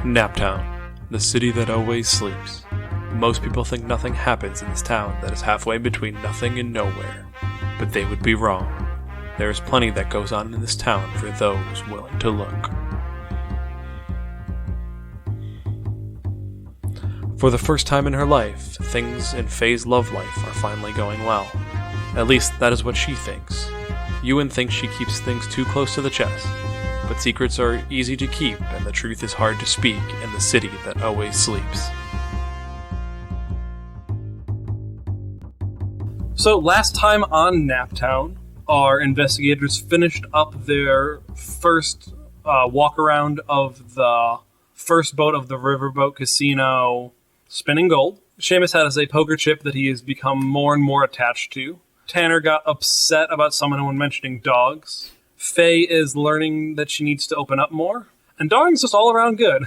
Naptown, the city that always sleeps. Most people think nothing happens in this town that is halfway between nothing and nowhere. But they would be wrong. There is plenty that goes on in this town for those willing to look. For the first time in her life, things in Faye's love life are finally going well. At least, that is what she thinks. Ewan thinks she keeps things too close to the chest. But secrets are easy to keep, and the truth is hard to speak in the city that always sleeps. So last time on Naptown, our investigators finished up their first walk around of the first boat of the Riverboat Casino spinning gold. Seamus has a poker chip that he has become more and more attached to. Tanner got upset about someone mentioning dogs. Faye is learning that she needs to open up more. And Darling's just all around good.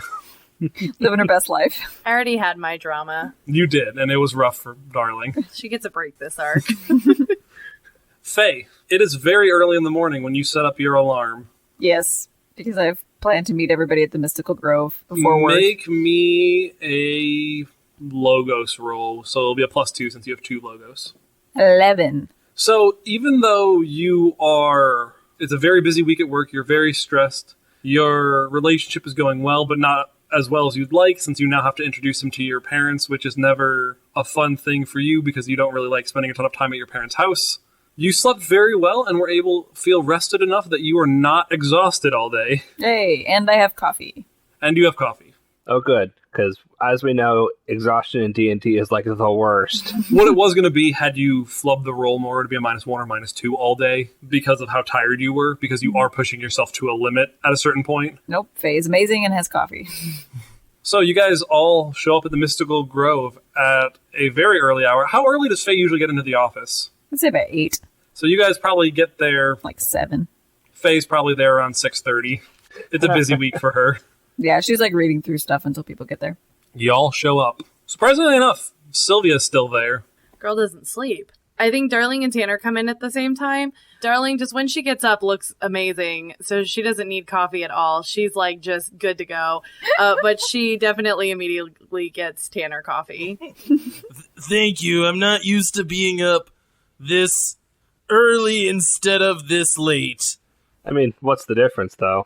Living her best life. I already had my drama. You did, and it was rough for Darling. She gets a break this arc. Faye, it is very early in the morning when you set up your alarm. Yes, because I've planned to meet everybody at the Mystical Grove before work. Make me a Logos roll, so it'll be a +2 since you have 2 Logos. 11. So even though it's a very busy week at work, you're very stressed, your relationship is going well, but not as well as you'd like, since you now have to introduce him to your parents, which is never a fun thing for you because you don't really like spending a ton of time at your parents' house. You slept very well and were able to feel rested enough that you are not exhausted all day. Hey, and I have coffee. And you have coffee. Oh, good, because as we know, exhaustion in D&D is like the worst. What it was going to be had you flubbed the roll more to be a -1 or -2 all day because of how tired you were, because you are pushing yourself to a limit at a certain point. Nope, Faye is amazing and has coffee. So you guys all show up at the Mystical Grove at a very early hour. How early does Faye usually get into the office? I'd say about 8. So you guys probably get there... Like 7. Faye's probably there around 6:30. It's a busy week for her. Yeah, she's like reading through stuff until people get there. Y'all show up. Surprisingly enough, Sylvia's still there. Girl doesn't sleep. I think Darling and Tanner come in at the same time. Darling, just when she gets up, looks amazing. So she doesn't need coffee at all. She's like just good to go. But she definitely immediately gets Tanner coffee. Thank you. I'm not used to being up this early instead of this late. I mean, what's the difference, though?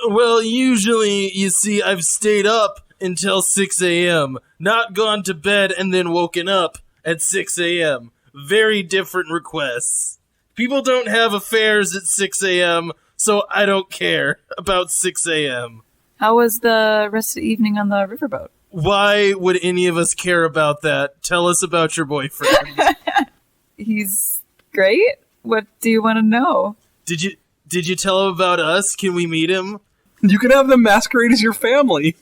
Well, usually, you see, I've stayed up until 6 a.m., not gone to bed and then woken up at 6 a.m. Very different requests. People don't have affairs at 6 a.m., so I don't care about 6 a.m. How was the rest of the evening on the riverboat? Why would any of us care about that? Tell us about your boyfriend. He's great. What do you want to know? Did you tell him about us? Can we meet him? You can have them masquerade as your family.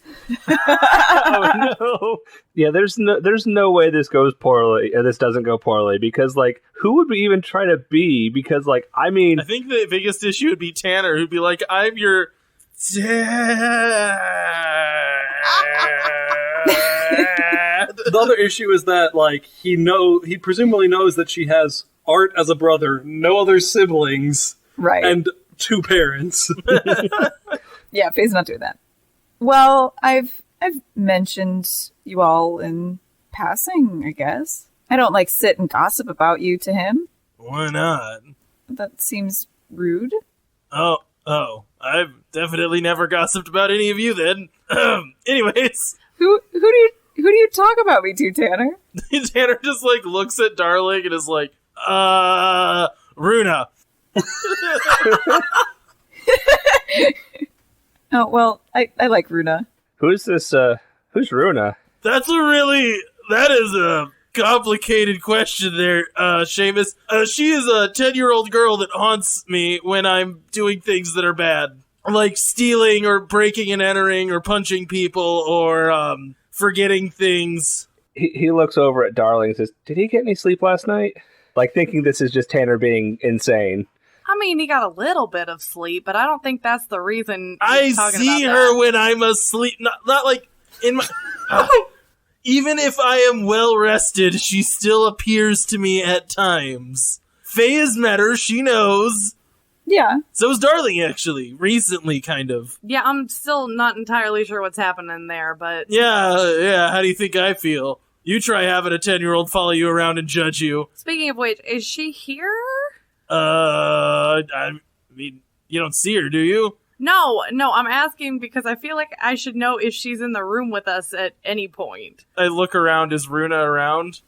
Oh no! Yeah, there's no way this goes poorly. This doesn't go poorly because, like, who would we even try to be? Because, like, I mean, I think the biggest issue would be Tanner, who'd be like, "I'm your dad." The other issue is that, like, he presumably knows that she has Art as a brother, no other siblings, Right. and 2 parents. Yeah, Faye's not doing that. Well, I've mentioned you all in passing, I guess. I don't, like, sit and gossip about you to him. Why not? That seems rude. Oh, I've definitely never gossiped about any of you then. Anyways. Who do you talk about me to, Tanner? Tanner just, like, looks at Darling and is like, Runa. Oh, well, I like Runa. who's Runa? That is a complicated question there, Seamus. She is a 10-year-old girl that haunts me when I'm doing things that are bad. Like stealing or breaking and entering or punching people or forgetting things. He looks over at Darling and says, "Did he get any sleep last night?" Like, thinking this is just Tanner being insane. I mean, he got a little bit of sleep, but I don't think that's the reason I he's talking see about her that. when I'm asleep. Not like in my... Even if I am well rested, she still appears to me at times. Faye has met her, she knows. Yeah. So is Darling, actually. Recently, kind of. Yeah, I'm still not entirely sure what's happening there, but... Yeah, how do you think I feel? You try having a 10-year-old follow you around and judge you. Speaking of which, is she here? I mean, you don't see her, do you? No, I'm asking because I feel like I should know if she's in the room with us at any point. I look around. Is Runa around?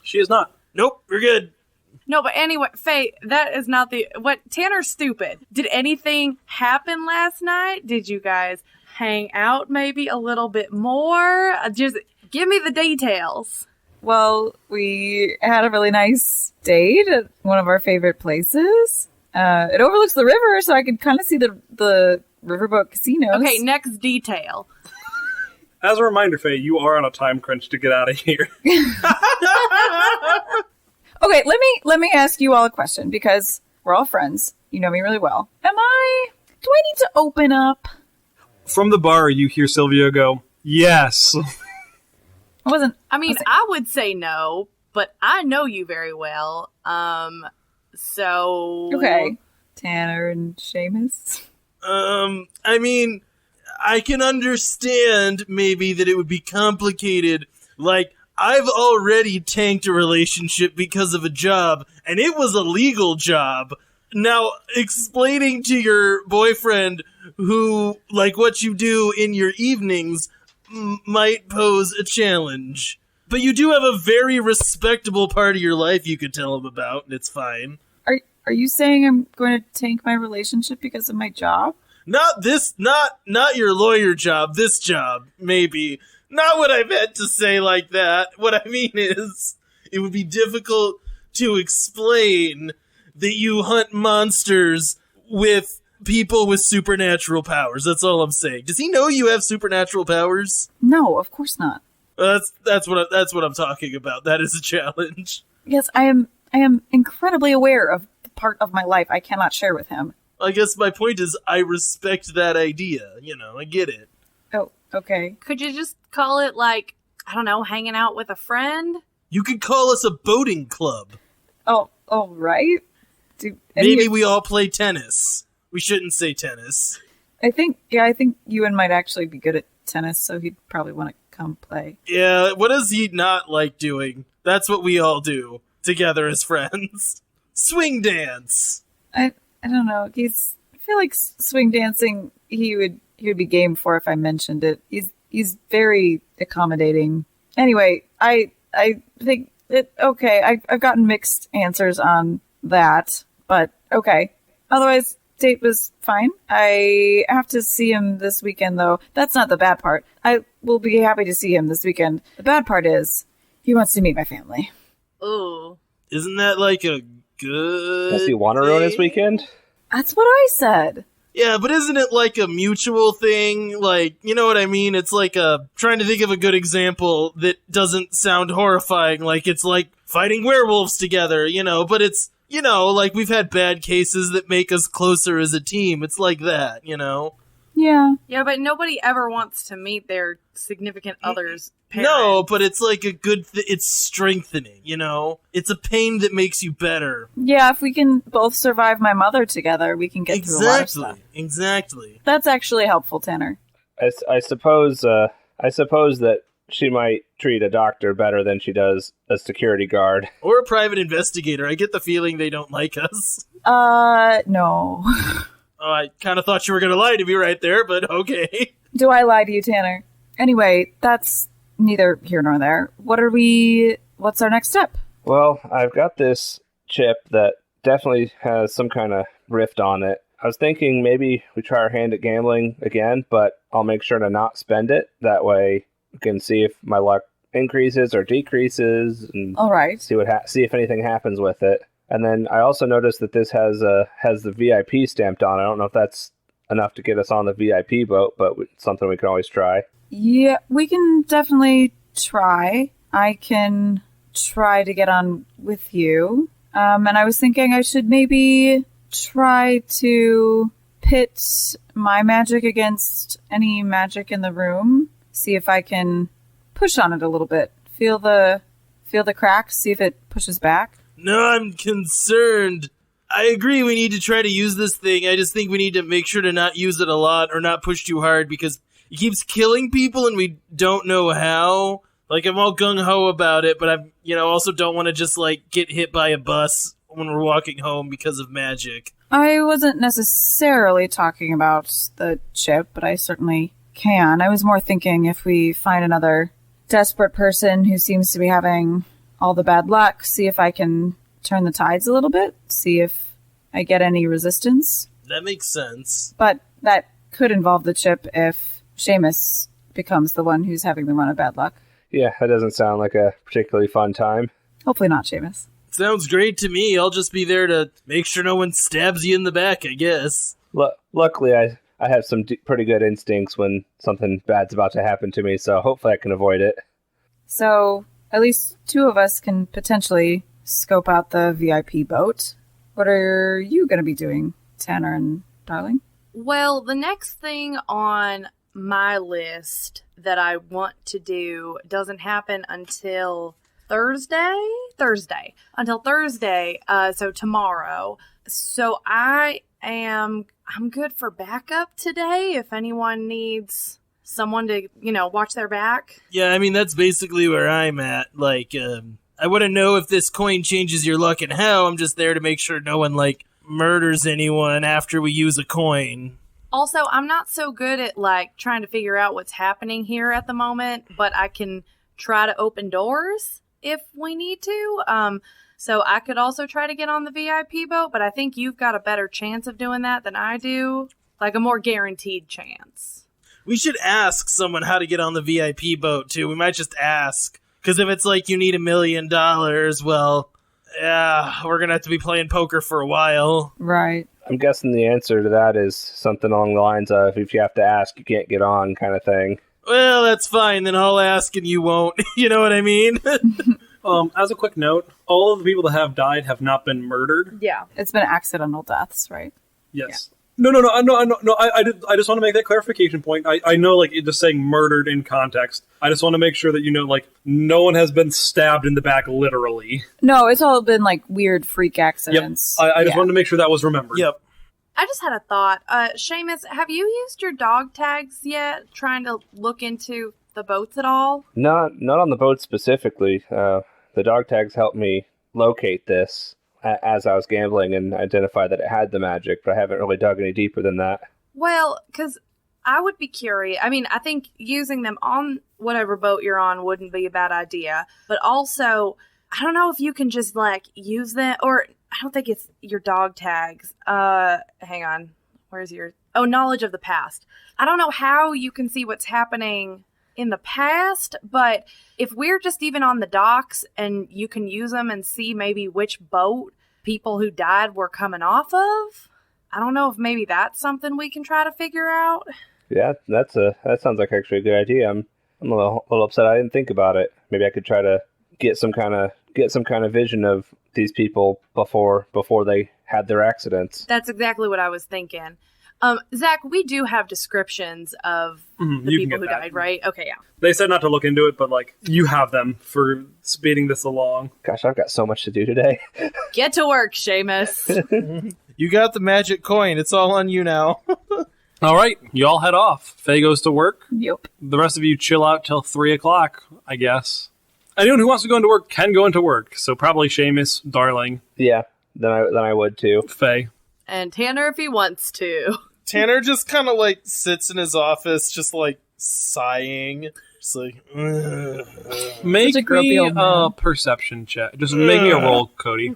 She is not. Nope, we're good. No, but anyway, Faye, that is not Tanner's stupid. Did anything happen last night? Did you guys hang out maybe a little bit more? Just give me the details. Well, we had a really nice date at one of our favorite places. It overlooks the river, so I could kind of see the riverboat casinos. Okay, next detail. As a reminder, Faye, you are on a time crunch to get out of here. Okay, let me ask you all a question, because we're all friends. You know me really well. Do I need to open up? From the bar, you hear Sylvia go, "Yes." I would say no, but I know you very well. So... Okay. Tanner and Seamus? I mean, I can understand maybe that it would be complicated. Like, I've already tanked a relationship because of a job, and it was a legal job. Now, explaining to your boyfriend who, like, what you do in your evenings might pose a challenge. But you do have a very respectable part of your life you could tell him about, and it's fine. Are you saying I'm going to tank my relationship because of my job? Not your lawyer job, this job, maybe. Not what I meant to say like that. What I mean is, it would be difficult to explain that you hunt monsters with people with supernatural powers. That's all I'm saying. Does he know you have supernatural powers? No, of course not. That's what I'm talking about. That is a challenge. Yes, I am incredibly aware of the part of my life I cannot share with him. I guess my point is I respect that idea. You know, I get it. Oh, okay. Could you just call it, like, I don't know, hanging out with a friend? You could call us a boating club. Oh, right. Maybe we all play tennis. We shouldn't say tennis. I think Ewan might actually be good at tennis, so he'd probably want to come play. Yeah, what does he not like doing? That's what we all do together as friends. Swing dance. I don't know. I feel like swing dancing he would be game for if I mentioned it. He's very accommodating. Anyway, I think it okay. I've gotten mixed answers on that, but okay. Otherwise, date was fine. I have to see him this weekend, though. That's not the bad part. I will be happy to see him this weekend. The bad part is he wants to meet my family. Ooh. Isn't that like a good Does he want to ruin his weekend? That's what I said. Yeah, but isn't it like a mutual thing? Like, you know what I mean? It's like trying to think of a good example that doesn't sound horrifying. Like, it's like fighting werewolves together, you know, but it's, you know, like we've had bad cases that make us closer as a team. It's like that, you know? Yeah. Yeah, but nobody ever wants to meet their significant other's parents. No, but it's like a good it's strengthening, you know? It's a pain that makes you better. Yeah, if we can both survive my mother together, we can get through a lot of stuff. Exactly. That's actually helpful, Tanner. I suppose that she might treat a doctor better than she does a security guard. Or a private investigator. I get the feeling they don't like us. No. Oh, I kind of thought you were going to lie to me right there, but okay. Do I lie to you, Tanner? Anyway, that's neither here nor there. What's our next step? Well, I've got this chip that definitely has some kind of rift on it. I was thinking maybe we try our hand at gambling again, but I'll make sure to not spend it. That way we can see if my luck increases or decreases, and All right. see if anything happens with it. And then I also noticed that this has the VIP stamped on. I don't know if that's enough to get us on the VIP boat, but it's something we can always try. Yeah, we can definitely try. I can try to get on with you. And I was thinking I should maybe try to pit my magic against any magic in the room. See if I can push on it a little bit. Feel the crack, see if it pushes back. No, I'm concerned I agree we need to try to use this thing. I just think we need to make sure to not use it a lot or not push too hard because it keeps killing people and we don't know how. Like, I'm all gung-ho about it, but I also don't want to just, like, get hit by a bus when we're walking home because of magic. I wasn't necessarily talking about the chip, but I certainly can. I was more thinking if we find another desperate person who seems to be having all the bad luck, see if I can turn the tides a little bit, see if I get any resistance. That makes sense. But that could involve the chip if Seamus becomes the one who's having the run of bad luck. Yeah, that doesn't sound like a particularly fun time. Hopefully not Seamus. Sounds great to me. I'll just be there to make sure no one stabs you in the back, I guess. Luckily, I have some pretty good instincts when something bad's about to happen to me, so hopefully I can avoid it. So, at least two of us can potentially scope out the VIP boat. What are you going to be doing, Tanner and Darling? Well, the next thing on my list that I want to do doesn't happen until Thursday, so tomorrow. So I'm good for backup today if anyone needs someone to, watch their back. Yeah, I mean, that's basically where I'm at. Like, I wouldn't know if this coin changes your luck and how. I'm just there to make sure no one, murders anyone after we use a coin. Also, I'm not so good at, trying to figure out what's happening here at the moment, but I can try to open doors if we need to. So I could also try to get on the VIP boat, but I think you've got a better chance of doing that than I do. Like a more guaranteed chance. We should ask someone how to get on the VIP boat, too. We might just ask. Because if it's you need $1 million, well, yeah, we're going to have to be playing poker for a while. Right. I'm guessing the answer to that is something along the lines of, if you have to ask, you can't get on kind of thing. Well, that's fine. Then I'll ask and you won't. You know what I mean? As a quick note, all of the people that have died have not been murdered. Yeah. It's been accidental deaths, right? Yes. Yeah. No. I just want to make that clarification point. I know, just saying murdered in context. I just want to make sure that no one has been stabbed in the back, literally. No, it's all been weird freak accidents. Yep. I just wanted to make sure that was remembered. Yep. I just had a thought. Seamus, have you used your dog tags yet? Trying to look into the boats at all? Not on the boat specifically. The dog tags helped me locate this as I was gambling and identify that it had the magic, but I haven't really dug any deeper than that. Well, because I would be curious. I mean, I think using them on whatever boat you're on wouldn't be a bad idea. But also, I don't know if you can just, use them, or I don't think it's your dog tags. Hang on. Where's your... Oh, knowledge of the past. I don't know how you can see what's happening in the past, but if we're just even on the docks and you can use them and see maybe which boat people who died were coming off of, I don't know if maybe that's something we can try to figure out. Yeah, that sounds like actually a good idea. I'm a little upset I didn't think about it. Maybe I could try to get some kind of vision of these people before they had their accidents. That's exactly what I was thinking. Zach, we do have descriptions of the people who died, right? Okay, yeah. They said not to look into it, but you have them for speeding this along. Gosh, I've got so much to do today. Get to work, Seamus. You got the magic coin. It's all on you now. All right, you all head off. Faye goes to work. Yep. The rest of you chill out till 3 o'clock, I guess. Anyone who wants to go into work can go into work. So probably Seamus, Darling. Yeah, then I would too. Faye. And Tanner if he wants to. Tanner just kind of sits in his office, just sighing. Just make me a perception check. Just make me a roll, Cody.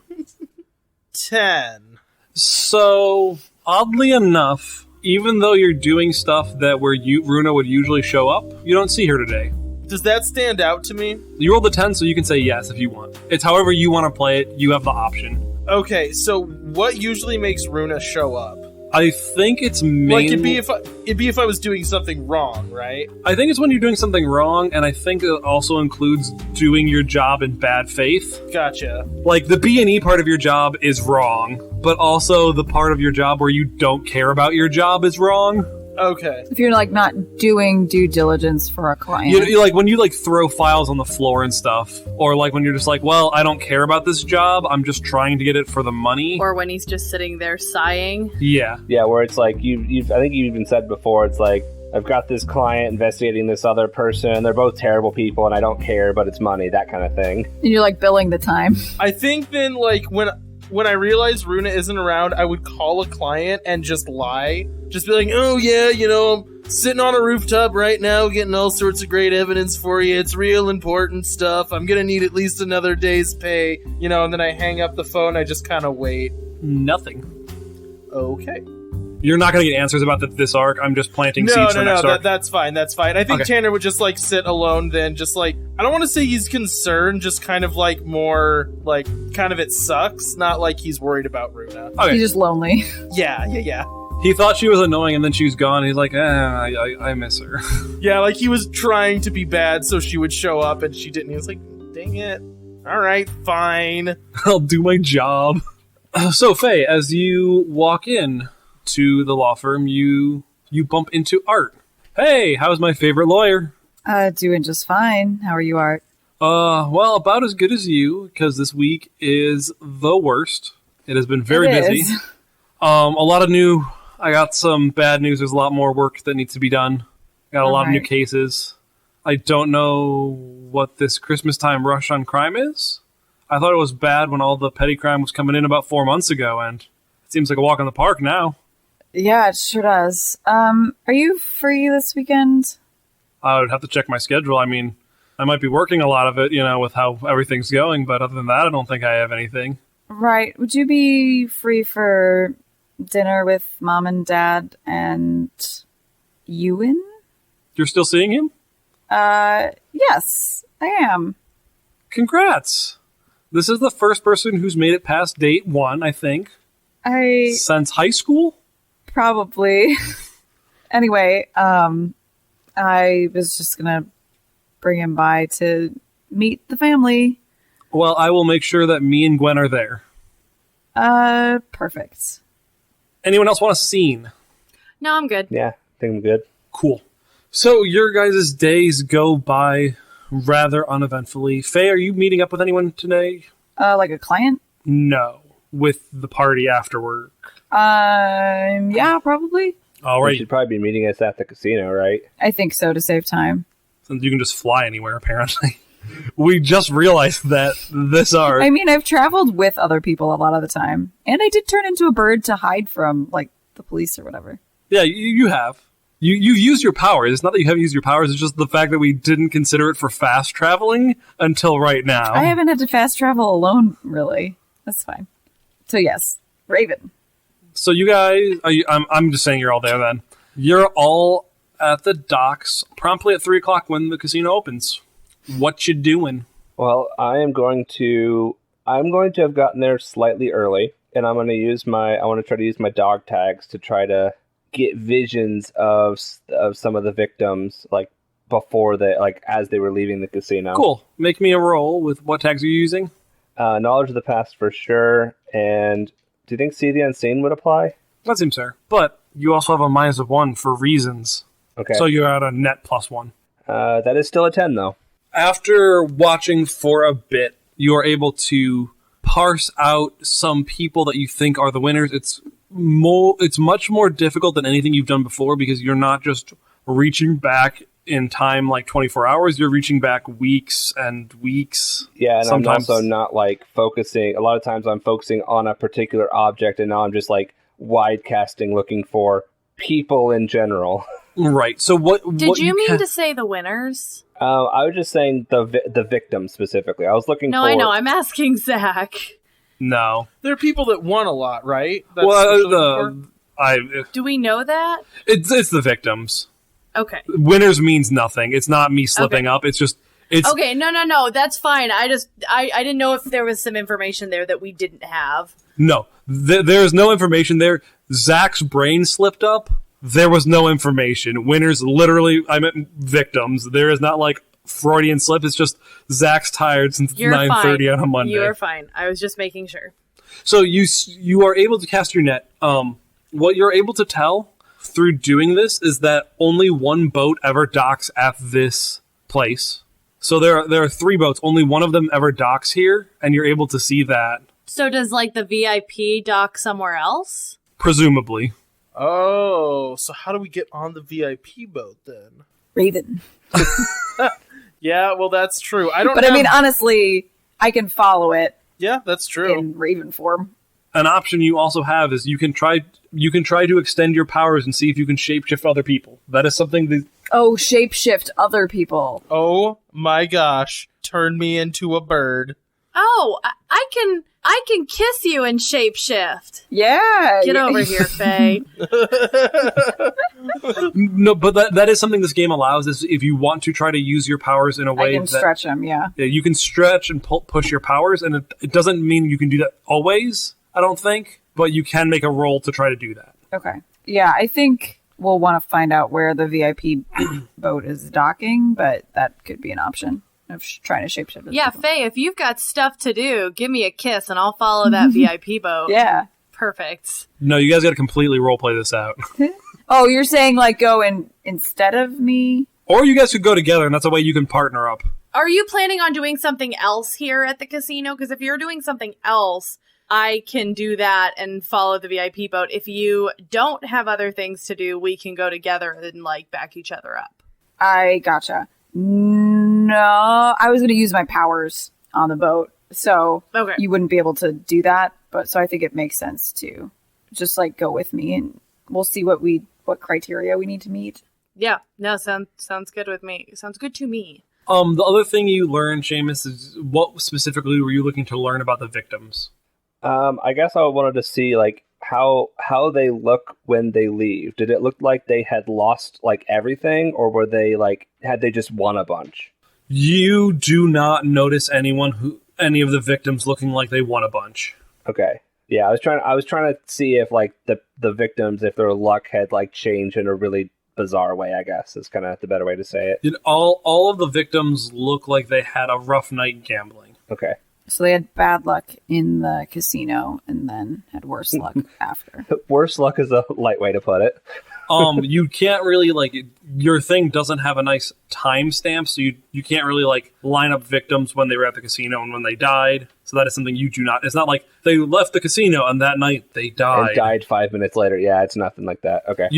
10. So, oddly enough, even though you're doing stuff that where Runa would usually show up, you don't see her today. Does that stand out to me? You rolled a 10, so you can say yes if you want. It's however you want to play it. You have the option. Okay, so what usually makes Runa show up? I think it's mainly... it'd be if I was doing something wrong, right? I think it's when you're doing something wrong, and I think it also includes doing your job in bad faith. Gotcha. The B&E part of your job is wrong, but also the part of your job where you don't care about your job is wrong. Okay. If you're like not doing due diligence for a client. You like when you like throw files on the floor and stuff, or like when you're just like, well, I don't care about this job. I'm just trying to get it for the money. Or when he's just sitting there sighing. Yeah. Yeah, where it's like I think you even said before, it's like, I've got this client investigating this other person. They're both terrible people, and I don't care, but it's money, that kind of thing. And you're like billing the time. I think then, like, when I realized Runa isn't around, I would call a client and just lie. Just be like, oh yeah, I'm sitting on a rooftop right now getting all sorts of great evidence for you. It's real important stuff. I'm gonna need at least another day's pay. And then I hang up the phone. I just kind of wait. Nothing. Okay. You're not going to get answers about this arc. I'm just planting seeds for next arc. That's fine. I think Tanner would just, like, sit alone then, just, like, I don't want to say he's concerned, just kind of, like, more, like, kind of it sucks, not like he's worried about Runa. Okay. He's just lonely. Yeah. He thought she was annoying, and then she was gone. He's like, I miss her. Yeah, like, he was trying to be bad so she would show up, and she didn't. He was like, dang it. All right, fine. I'll do my job. So, Faye, as you walk in to the law firm, you bump into Art. Hey, how's my favorite lawyer? Doing just fine. How are you, Art? Well, about as good as you, because this week is the worst. It has been very busy. A lot of I got some bad news. There's a lot more work that needs to be done. Got a lot of new cases. I don't know what this Christmas time rush on crime is. I thought it was bad when all the petty crime was coming in about 4 months ago, and it seems like a walk in the park now. Yeah, it sure does. Are you free this weekend? I would have to check my schedule. I mean, I might be working a lot of it, with how everything's going, but other than that, I don't think I have anything. Right. Would you be free for dinner with Mom and Dad and Ewan? You're still seeing him? Yes, I am. Congrats! This is the first person who's made it past date 1, I think. Since high school? Probably. Anyway, I was just gonna bring him by to meet the family. Well, I will make sure that me and Gwen are there. Perfect. Anyone else want a scene? No, I'm good. Yeah, I think I'm good. Cool. So your guys' days go by rather uneventfully. Faye, are you meeting up with anyone today? Like a client? No. With the party after work. Yeah, probably. All You right. should probably be meeting us at the casino, right? I think so, to save time. Since you can just fly anywhere, apparently. We just realized that this arc. I mean, I've traveled with other people a lot of the time. And I did turn into a bird to hide from, like, the police or whatever. Yeah, you have. You've used your powers. It's not that you haven't used your powers. It's just the fact that we didn't consider it for fast traveling until right now. I haven't had to fast travel alone, really. That's fine. So, yes, Raven. So you guys, I'm just saying you're all there then. You're all at the docks promptly at 3 o'clock when the casino opens. What you doing? Well, I'm going to have gotten there slightly early, and I want to try to use my dog tags to try to get visions of some of the victims, like before as they were leaving the casino. Cool. Make me a roll with what tags are you using? Knowledge of the past for sure, and do you think See the Unseen would apply? That seems fair. But you also have a -1 for reasons. Okay. So you're at a net +1. That is still a 10, though. After watching for a bit, you are able to parse out some people that you think are the winners. It's much more difficult than anything you've done before because you're not just reaching back in time like 24 hours. You're reaching back weeks and weeks. Yeah, and sometimes. I'm also not like focusing. A lot of times I'm focusing on a particular object, and now I'm just like wide casting looking for people in general. Right. So what Did you mean to say the winners? I was just saying the victim specifically. I was looking No, for... I know. I'm asking Zach. No. There are people that won a lot, right? That's Do we know that? It's the victims. Okay. Winners means nothing. It's not me slipping up. It's just Okay, no, that's fine. I didn't know if there was some information there that we didn't have. No. There's no information there. Zach's brain slipped up. There was no information. Winners, literally, I meant victims. There is not like Freudian slip. It's just Zach's tired since 9:30 on a Monday. You're fine. I was just making sure. So you are able to cast your net. What you're able to tell through doing this is that only one boat ever docks at this place. So there are 3 boats. Only one of them ever docks here, and you're able to see that. So does, like, the VIP dock somewhere else? Presumably. Oh, so how do we get on the VIP boat then? Raven. Yeah, well, that's true. I mean, honestly, I can follow it. Yeah, that's true. In Raven form. An option you also have is you can try to extend your powers and see if you can shapeshift other people. That is something that... Oh, shapeshift other people. Oh my gosh. Turn me into a bird. Oh, I can kiss you and shapeshift. Yeah. Get over here, Faye. No, but that is something this game allows, is if you want to try to use your powers in a way I can stretch them, yeah. You can stretch and push your powers, and it doesn't mean you can do that always, I don't think, but you can make a roll to try to do that. Okay. Yeah, I think we'll want to find out where the VIP boat is docking, but that could be an option of trying to shapeshift. Yeah, people. Faye, if you've got stuff to do, give me a kiss and I'll follow that VIP boat. Yeah. Perfect. No, you guys got to completely roleplay this out. Oh, you're saying like go in instead of me? Or you guys could go together, and that's a way you can partner up. Are you planning on doing something else here at the casino? Because if you're doing something else, I can do that and follow the VIP boat. If you don't have other things to do, we can go together and, like, back each other up. I gotcha. No, I was going to use my powers on the boat, so Okay. you wouldn't be able to do that. But so I think it makes sense to just like go with me, and we'll see what criteria we need to meet. Yeah, no, sounds good with me. Sounds good to me. The other thing you learned, Seamus, is what specifically were you looking to learn about the victims? I guess I wanted to see like how they look when they leave. Did it look like they had lost like everything, or were they like had they just won a bunch? You do not notice any of the victims looking like they won a bunch. Okay. Yeah, I was trying to see if like the victims, if their luck had like changed in a really bizarre way, I guess is kind of the better way to say it. All of the victims look like they had a rough night gambling. Okay. So they had bad luck in the casino and then had worse luck after. Worse luck is a light way to put it. You can't really, like, your thing doesn't have a nice timestamp, so you can't really, like, line up victims when they were at the casino and when they died. So that is something you do not. It's not like they left the casino and that night they died. And died 5 minutes later. Yeah, it's nothing like that. Okay.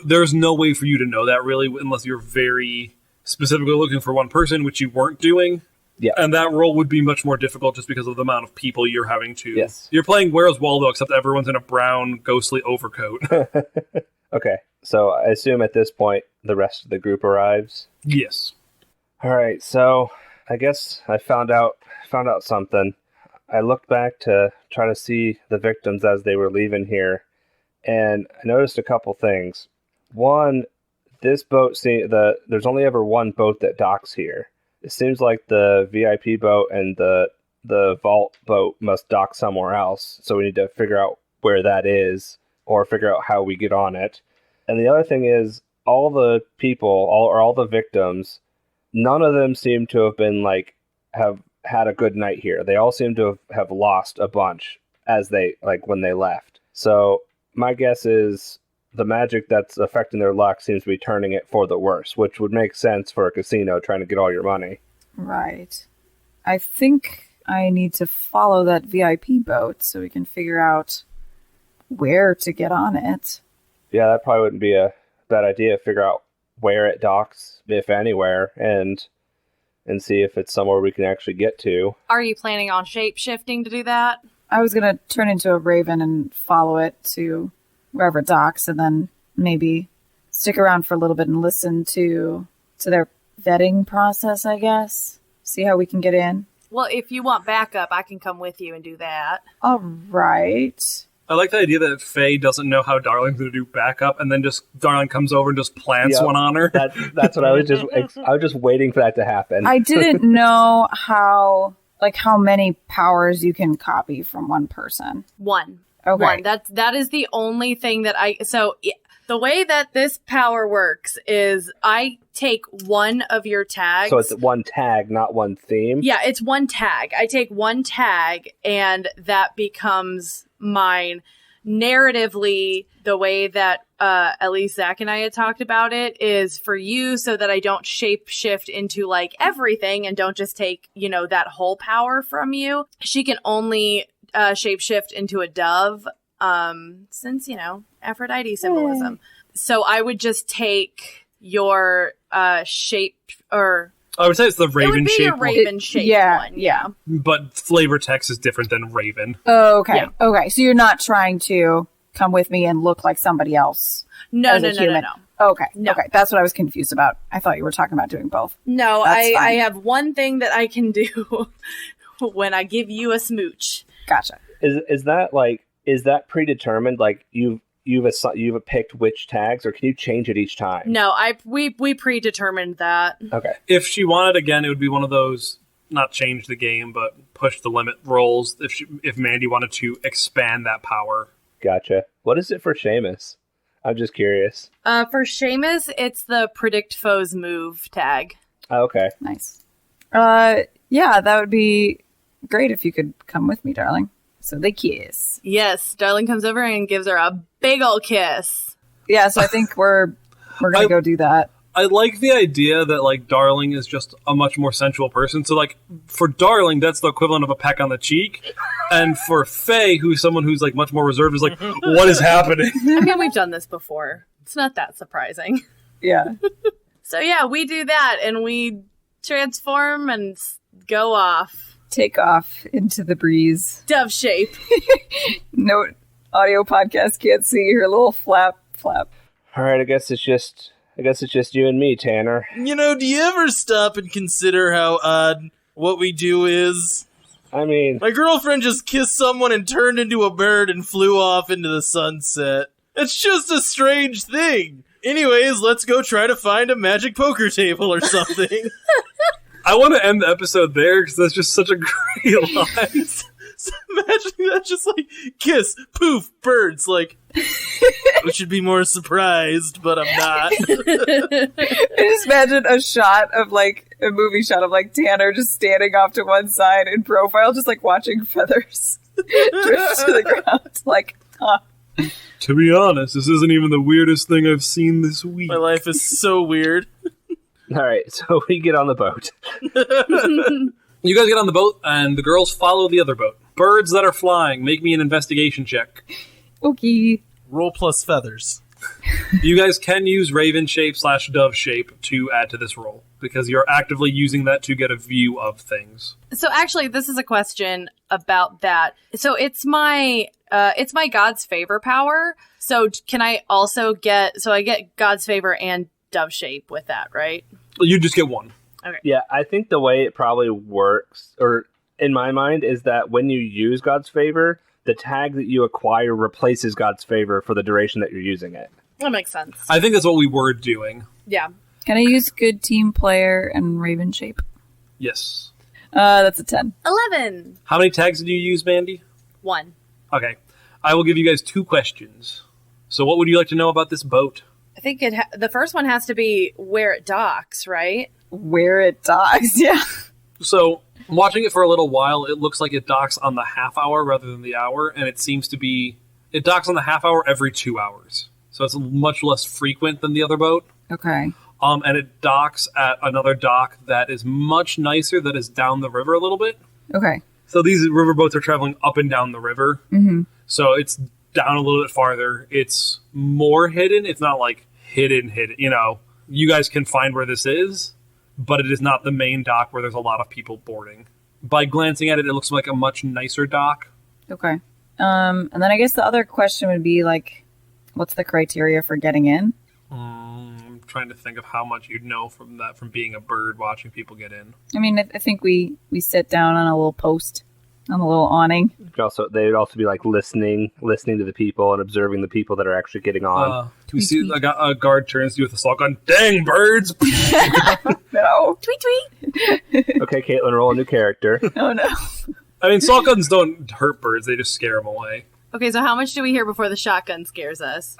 There's no way for you to know that, really, unless you're very specifically looking for one person, which you weren't doing. Yeah. And that role would be much more difficult just because of the amount of people you're having to... Yes. You're playing Where's Waldo, except everyone's in a brown, ghostly overcoat. Okay. So I assume at this point, the rest of the group arrives? Yes. All right. So I guess I found out something. I looked back to try to see the victims as they were leaving here, and I noticed a couple things. One, this boat, there's only ever one boat that docks here. It seems like the VIP boat and the vault boat must dock somewhere else, so we need to figure out where that is, or figure out how we get on it. And the other thing is, all the people, all the victims, none of them seem to have been have had a good night here. They all seem to have lost a bunch when they left. So my guess is the magic that's affecting their luck seems to be turning it for the worse, which would make sense for a casino trying to get all your money. Right. I think I need to follow that VIP boat so we can figure out where to get on it. Yeah, that probably wouldn't be a bad idea. Figure out where it docks, if anywhere, and see if it's somewhere we can actually get to. Are you planning on shape-shifting to do that? I was going to turn into a raven and follow it to wherever it docks, and then maybe stick around for a little bit and listen to their vetting process, I guess. See how we can get in. Well, if you want backup, I can come with you and do that. All right. I like the idea that Faye doesn't know how Darling's going to do backup, and then just Darling comes over and just plants one on her. That's what I was just waiting for that to happen. I didn't know how many powers you can copy from one person. One. Okay. One. That is the only thing that the way that this power works is I take one of your tags. So it's one tag, not one theme? Yeah, it's one tag. I take one tag and that becomes mine. narratively, the way that at least Zach and I had talked about it is for you so that I don't shape shift into like everything and don't just take, that whole power from you. She can only shape shift into a dove since, Aphrodite symbolism. So I would just take your shape or... I would say it's the raven shape. It would be a raven shape one. Yeah. But flavor text is different than raven. Oh, okay. Yeah. Okay. So you're not trying to come with me and look like somebody else. No. Okay. No. Okay. That's what I was confused about. I thought you were talking about doing both. No, That's fine. I have one thing that I can do when I give you a smooch. Gotcha. Is that predetermined? Like you've picked which tags, or can you change it each time? No, we predetermined that. Okay. If she wanted again, it would be one of those not change the game, but push the limit rolls. If Mandy wanted to expand that power. Gotcha. What is it for Seamus? I'm just curious. For Seamus, it's the predict foes move tag. Oh, okay. Nice. Yeah, that would be great if you could come with me, darling. So they kiss. Yes, Darling comes over and gives her a big ol' kiss. Yeah, so I think we're gonna go do that. I like the idea that, like, Darling is just a much more sensual person. So, like, for Darling, that's the equivalent of a peck on the cheek. And for Faye, who's someone who's, like, much more reserved, is like, what is happening? I mean, we've done this before. It's not that surprising. Yeah. So, yeah, we do that, and we transform and go off. Take off into the breeze. Dove shape. No audio podcast can't see her little flap. All right, I guess it's just you and me, Tanner. Do you ever stop and consider how odd what we do is? I mean, My girlfriend just kissed someone and turned into a bird and flew off into the sunset. It's just a strange thing. Anyways, let's go try to find a magic poker table or something. I want to end the episode there because that's just such a great line. So imagine that, just like kiss, poof, birds. Like, I should be more surprised, but I'm not. I just imagine a movie shot of like Tanner just standing off to one side in profile, just like watching feathers drift to the ground. Like, To be honest, this isn't even the weirdest thing I've seen this week. My life is so weird. all right, so we get on the boat. You guys get on the boat, and the girls follow the other boat. Birds that are flying, make me an investigation check. okay. Roll plus feathers. You guys can use raven shape / dove shape to add to this roll, because you're actively using that to get a view of things. So actually, this is a question about that. So it's my God's favor power. So can I also get God's favor and dove shape with that, right? You just get one. Yeah, I think the way it probably works, or in my mind, is that when you use God's favor, the tag that you acquire replaces God's favor for the duration that you're using it. That makes sense. I think that's what we were doing. Yeah. Can I use good team player and raven shape? Yes. That's a 10. 11. How many tags did you use, Mandy? 1. Okay. I will give you guys 2 questions. So what would you like to know about this boat? I think the first one has to be where it docks, right? Where it docks, yeah. So, watching it for a little while, it looks like it docks on the half hour rather than the hour, and it seems to be... It docks on the half hour every 2 hours. So it's much less frequent than the other boat. Okay. And it docks at another dock that is much nicer, that is down the river a little bit. Okay. So these river boats are traveling up and down the river. Mm-hmm. So it's down a little bit farther. It's more hidden. It's not like hidden. You guys can find where this is, but it is not the main dock where there's a lot of people boarding. By glancing at it, it looks like a much nicer dock. Okay. And then I guess the other question would be like, what's the criteria for getting in? I'm trying to think of how much you'd know from that, from being a bird watching people get in. I mean, I think we sit down on a little post, on a little awning. They'd also be like listening to the people and observing the people that are actually getting on. We see a guard turns to you with a assault gun. Dang, birds! No. Tweet, tweet. Okay, Caitlin, roll a new character. Oh, no. I mean, assault guns don't hurt birds. They just scare them away. Okay, so how much do we hear before the shotgun scares us?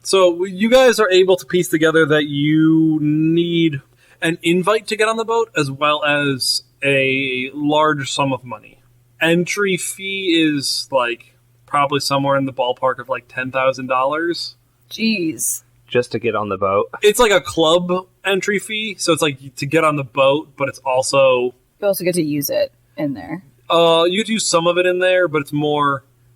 So you guys are able to piece together that you need an invite to get on the boat, as well as a large sum of money. Entry fee is like probably somewhere in the ballpark of like $10,000. Jeez. Just to get on the boat. It's like a club entry fee, so it's like to get on the boat, but it's also... You also get to use it in there. You get to use some of it in there, but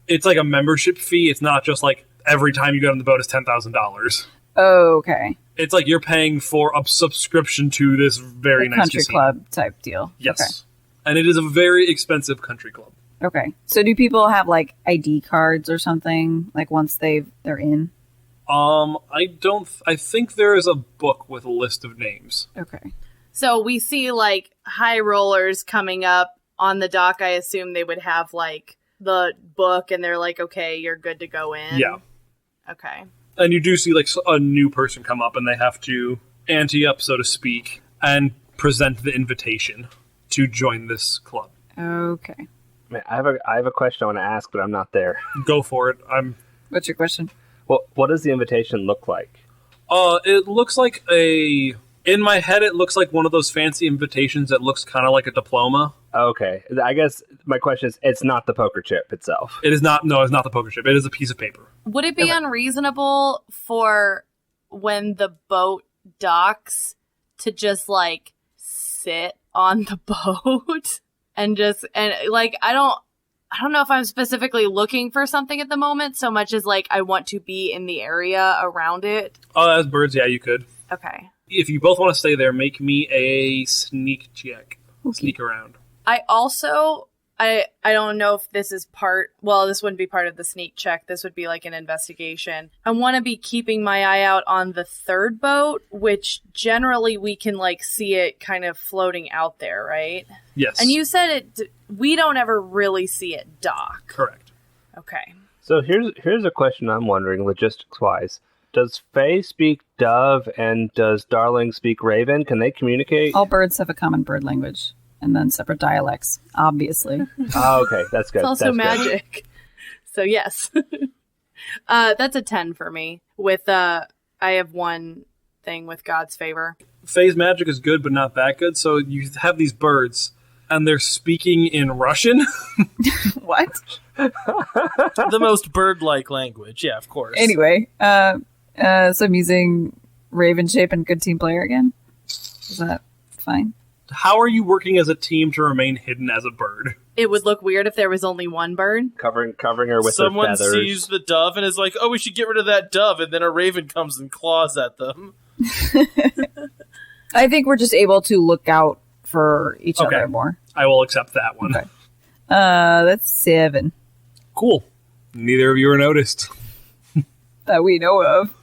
it's like a membership fee. It's not just like every time you get on the boat is $10,000. Oh, okay. It's like you're paying for a subscription to this very nice country casino. club type deal. Yes. Okay. And it is a very expensive country club. Okay. So do people have like ID cards or something like once they're in? I think there is a book with a list of names. Okay. So we see like high rollers coming up on the dock. I assume they would have like the book and they're like, okay, you're good to go in. Yeah. Okay. And you do see like a new person come up and they have to ante up, so to speak, and present the invitation to join this club. Okay. Man, I have a question I want to ask, but I'm not there. Go for it. What's your question? Well, what does the invitation look like? It looks like in my head, it looks like one of those fancy invitations that looks kind of like a diploma. Okay. I guess my question is, it's not the poker chip itself. It is not. No, it's not the poker chip. It is a piece of paper. Would it be unreasonable for when the boat docks to just like sit on the boat and like I don't know if I'm specifically looking for something at the moment so much as like I want to be in the area around it. Oh, as birds, yeah, you could. Okay. If you both want to stay there, make me a sneak check. Okay. Sneak around. I also I don't know if this is this wouldn't be part of the sneak check. This would be like an investigation. I want to be keeping my eye out on the third boat, which generally we can like see it kind of floating out there, right? Yes. And you said we don't ever really see it dock. Correct. Okay. So here's a question I'm wondering, logistics-wise. Does Faye speak Dove and does Darling speak Raven? Can they communicate? All birds have a common bird language and then separate dialects, obviously. Oh, okay. That's good. It's also That's magic. Good. So yes. That's a 10 for me. With I have one thing with God's favor. Faye's magic is good, but not that good. So you have these birds, and they're speaking in Russian. What? The most bird-like language. Yeah, of course. Anyway, so I'm using Raven shape and good team player again. Is that fine? How are you working as a team to remain hidden as a bird? It would look weird if there was only one bird. Covering her with Someone her feathers. sees the dove and is like, oh, we should get rid of that dove, and then a raven comes and claws at them. I think we're just able to look out for each other more. I will accept that one. Okay. That's 7 Cool. Neither of you are noticed. that we know of.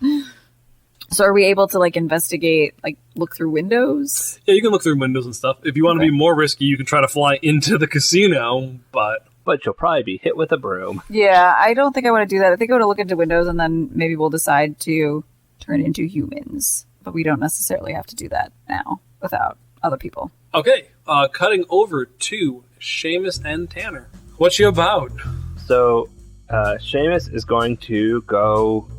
So are we able to like investigate, like look through windows? Yeah, you can look through windows and stuff. If you want to be more risky, you can try to fly into the casino, but you'll probably be hit with a broom. Yeah, I don't think I want to do that. I think I want to look into windows and then maybe we'll decide to turn into humans. But we don't necessarily have to do that now without other people. okay. Cutting over to Seamus and Tanner. What's you about? So, Seamus is going to go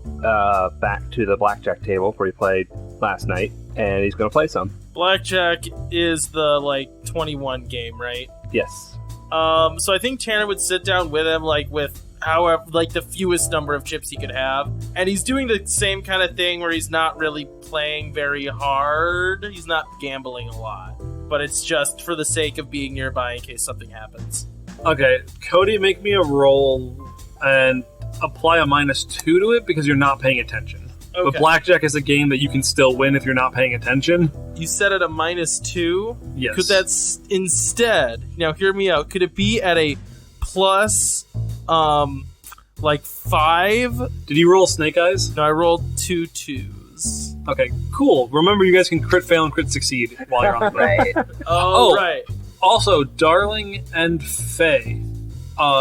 back to the blackjack table where he played last night, and he's going to play some. Blackjack is the, 21 game, right? Yes. So I think Tanner would sit down with him, with however, the fewest number of chips he could have. And he's doing the same kind of thing where he's not really playing very hard. He's not gambling a lot. But it's just for the sake of being nearby in case something happens. Okay, Cody, make me a roll and apply a -2 to it because you're not paying attention. Okay. But blackjack is a game that you can still win if you're not paying attention. You set it at -2? Yes. Could that instead, now hear me out, could it be at a plus, 5? Did you roll snake eyes? No, I rolled 2 2s. Okay, cool. Remember, you guys can crit fail and crit succeed while you're on the boat. Right. Oh, Oh. right. Also, Darling and Faye,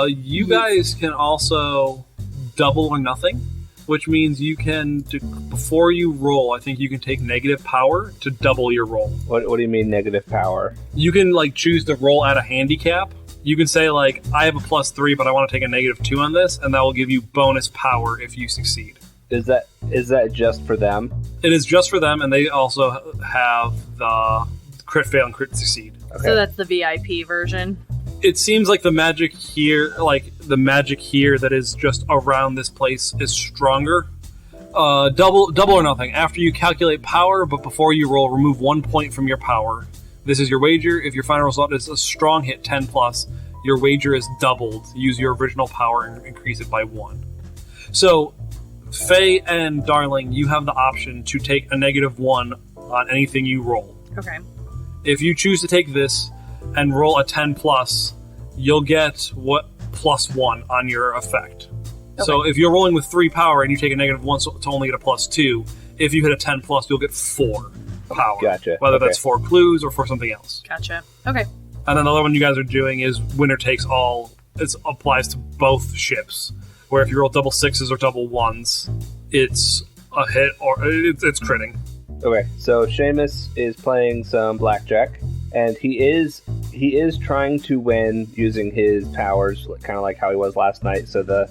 you guys can also double or nothing, which means you can, before you roll, I think you can take negative power to double your roll. What do you mean negative power? You can choose to roll at a handicap. You can say I have a +3, but I want to take a -2 on this, and that will give you bonus power if you succeed. Is that just for them? It is just for them, and they also have the crit fail and crit succeed. Okay. So that's the VIP version. It seems like the magic here that is just around this place is stronger. Double or nothing. After you calculate power, but before you roll, remove 1 point from your power. This is your wager. If your final result is a strong hit 10 plus, your wager is doubled. Use your original power and increase it by 1. So, Faye and Darling, you have the option to take a -1 on anything you roll. Okay. If you choose to take this and roll a 10 plus, you'll get +1 on your effect. Okay. So if you're rolling with 3 power and you take a -1 to only get a +2, if you hit a 10 plus, you'll get 4 power. Gotcha. Whether that's for clues or for something else. Gotcha. Okay. And then the other one you guys are doing is winner takes all. It applies to both ships. Where if you roll double 6s or double 1s, it's a hit or it's critting. Okay, so Seamus is playing some blackjack, and he is trying to win using his powers, kind of like how he was last night. So the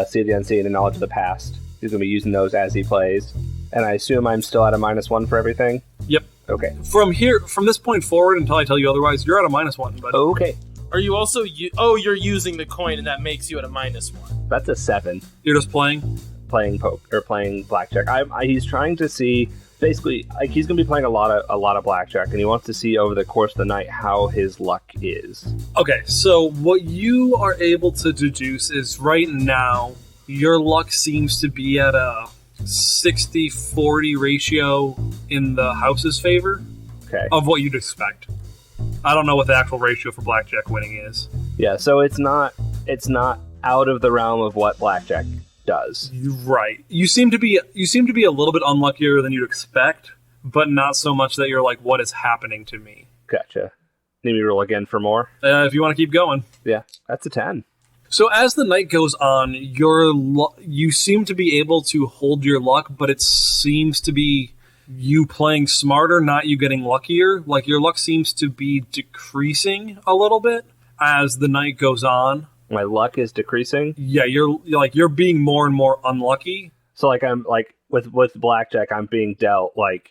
see the unseen and knowledge of the past. He's going to be using those as he plays. And I assume I'm still at a -1 for everything? Yep. Okay. From this point forward until I tell you otherwise, you're at a -1. But okay. Are you also... you're using the coin, and that makes you at a -1. That's a 7. You're just playing playing blackjack. He's trying to see... Basically, like, he's going to be playing a lot of blackjack, and he wants to see over the course of the night how his luck is. Okay, so what you are able to deduce is right now, your luck seems to be at a 60-40 ratio in the house's favor. Okay. Of what you'd expect. I don't know what the actual ratio for blackjack winning is. Yeah, so it's not out of the realm of what blackjack does. Right. You seem to be a little bit unluckier than you'd expect, but not so much that you're like, what is happening to me? Gotcha. Need me to roll again for more? If you want to keep going. Yeah, that's a 10. So as the night goes on, you seem to be able to hold your luck, but it seems to be you playing smarter, not you getting luckier. Like, your luck seems to be decreasing a little bit as the night goes on. My luck is decreasing? Yeah, you're being more and more unlucky. So like I'm like with blackjack, I'm being dealt 10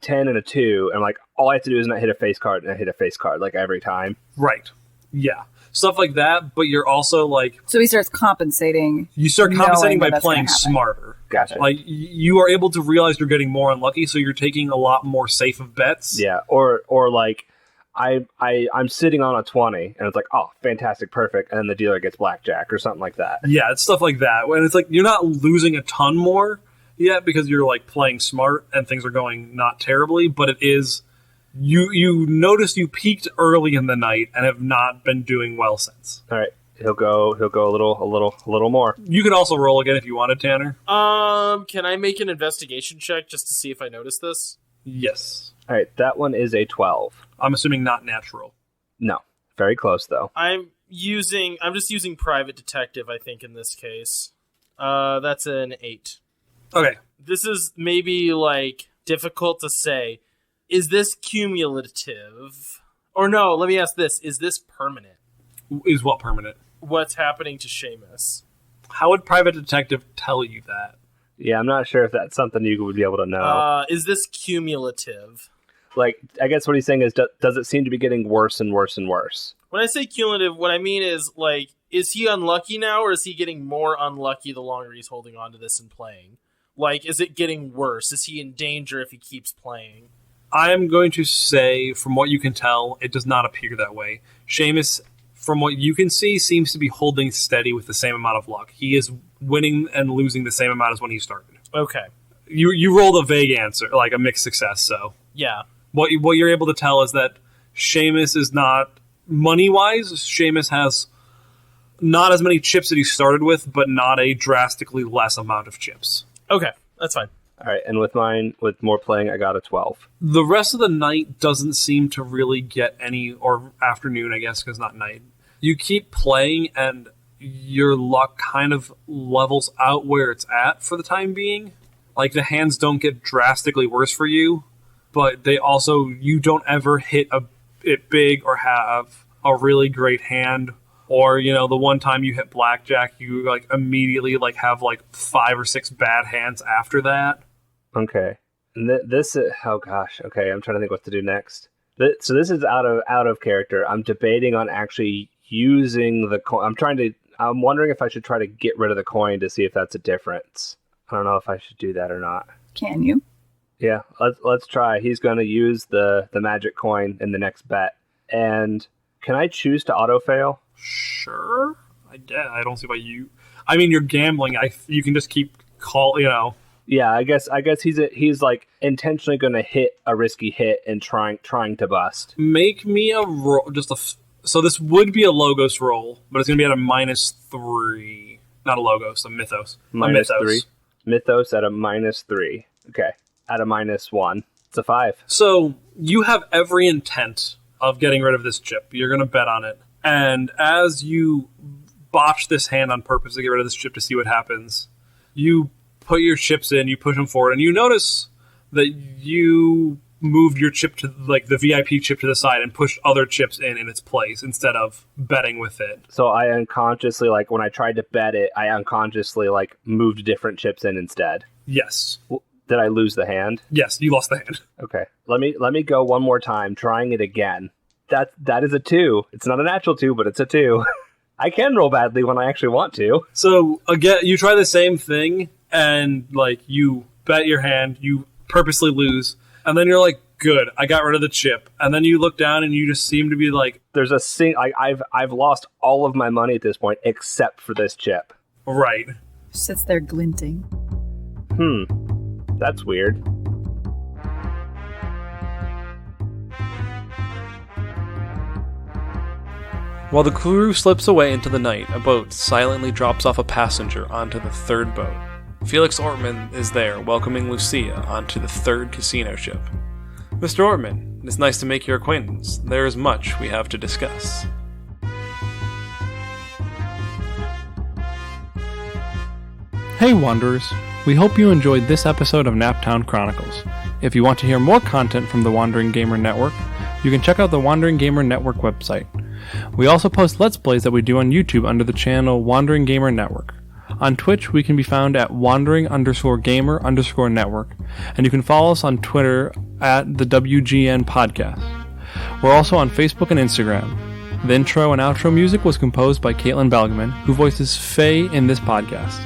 and a 2, and like all I have to do is not hit a face card, and I hit a face card like every time. Right. Yeah. Stuff like that, but you're also like... So he starts compensating. You start compensating by playing smarter. Gotcha. Like, you are able to realize you're getting more unlucky, so you're taking a lot more safe of bets. Yeah, or like... I'm sitting on a 20, and it's like, oh, fantastic, perfect, and then the dealer gets blackjack or something like that. Yeah, it's stuff like that. And it's like, you're not losing a ton more yet because you're like playing smart and things are going not terribly, but it is... You noticed you peaked early in the night and have not been doing well since. All right, he'll go a little more. You can also roll again if you wanted, Tanner. Can I make an investigation check just to see if I notice this? Yes. All right, that one is a 12. I'm assuming not natural. No, very close though. I'm just using private detective, I think, in this case. That's an 8. Okay. This is maybe like difficult to say. Is this cumulative? Or no, let me ask this. Is this permanent? Is what permanent? What's happening to Seamus? How would private detective tell you that? Yeah, I'm not sure if that's something you would be able to know. Is this cumulative? Like, I guess what he's saying is, does it seem to be getting worse and worse and worse? When I say cumulative, what I mean is, like, is he unlucky now, or is he getting more unlucky the longer he's holding on to this and playing? Like, is it getting worse? Is he in danger if he keeps playing? I am going to say, from what you can tell, it does not appear that way. Seamus, from what you can see, seems to be holding steady with the same amount of luck. He is winning and losing the same amount as when he started. Okay. You rolled a vague answer, like a mixed success, so... Yeah. What you're able to tell is that Seamus is not... Money-wise, Seamus has not as many chips that he started with, but not a drastically less amount of chips. Okay, that's fine. All right, and with more playing, I got a 12. The rest of the night doesn't seem to really get any... Or afternoon, I guess, because not night. You keep playing, and your luck kind of levels out where it's at for the time being. Like, the hands don't get drastically worse for you, but they also... You don't ever hit it big or have a really great hand. Or, you know, the one time you hit blackjack, you, like, immediately, like, have, like, 5 or 6 bad hands after that. Okay. And this... oh, gosh. Okay, I'm trying to think what to do next. So this is out of character. I'm debating on actually using the coin. I'm wondering if I should try to get rid of the coin to see if that's a difference. I don't know if I should do that or not. Can you? Yeah, let's try. He's going to use the magic coin in the next bet. And can I choose to auto fail? Sure. I don't see why you. I mean, you're gambling. You can just keep Yeah, I guess he's like intentionally going to hit a risky hit and trying to bust. Make me a roll. So this would be a Logos roll, but it's going to be at a -3. Not a Logos, a Mythos. -3. Mythos at a -3. Okay. At a -1. It's a 5. So you have every intent of getting rid of this chip. You're going to bet on it. And as you botch this hand on purpose to get rid of this chip to see what happens, you put your chips in, you push them forward, and you notice that you moved your chip to, like, the VIP chip to the side and pushed other chips in its place instead of betting with it. So I unconsciously, like, when I tried to bet it, I unconsciously, like, moved different chips in instead. Yes. Did I lose the hand? Yes, you lost the hand. Okay. Let me go one more time, trying it again. That is a 2. It's not a natural 2, but it's a 2. I can roll badly when I actually want to. So, again, you try the same thing, and, like, you bet your hand, you purposely lose, and then you're like, good, I got rid of the chip. And then you look down and you just seem to be like... There's I've lost all of my money at this point, except for this chip. Right. Sits there glinting. That's weird. While the crew slips away into the night, a boat silently drops off a passenger onto the third boat. Felix Ortman is there, welcoming Lucia onto the third casino ship. Mr. Ortman, it's nice to make your acquaintance. There is much we have to discuss. Hey Wanderers, we hope you enjoyed this episode of Naptown Chronicles. If you want to hear more content from the Wandering Gamer Network, you can check out the Wandering Gamer Network website. We also post Let's Plays that we do on YouTube under the channel Wandering Gamer Network. On Twitch, we can be found at wandering_gamer_network, and you can follow us on Twitter at the WGN Podcast. We're also on Facebook and Instagram. The intro and outro music was composed by Caitlin Belgman, who voices Faye in this podcast.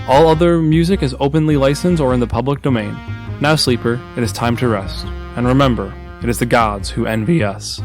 All other music is openly licensed or in the public domain. Now, sleeper, it is time to rest. And remember, it is the gods who envy us.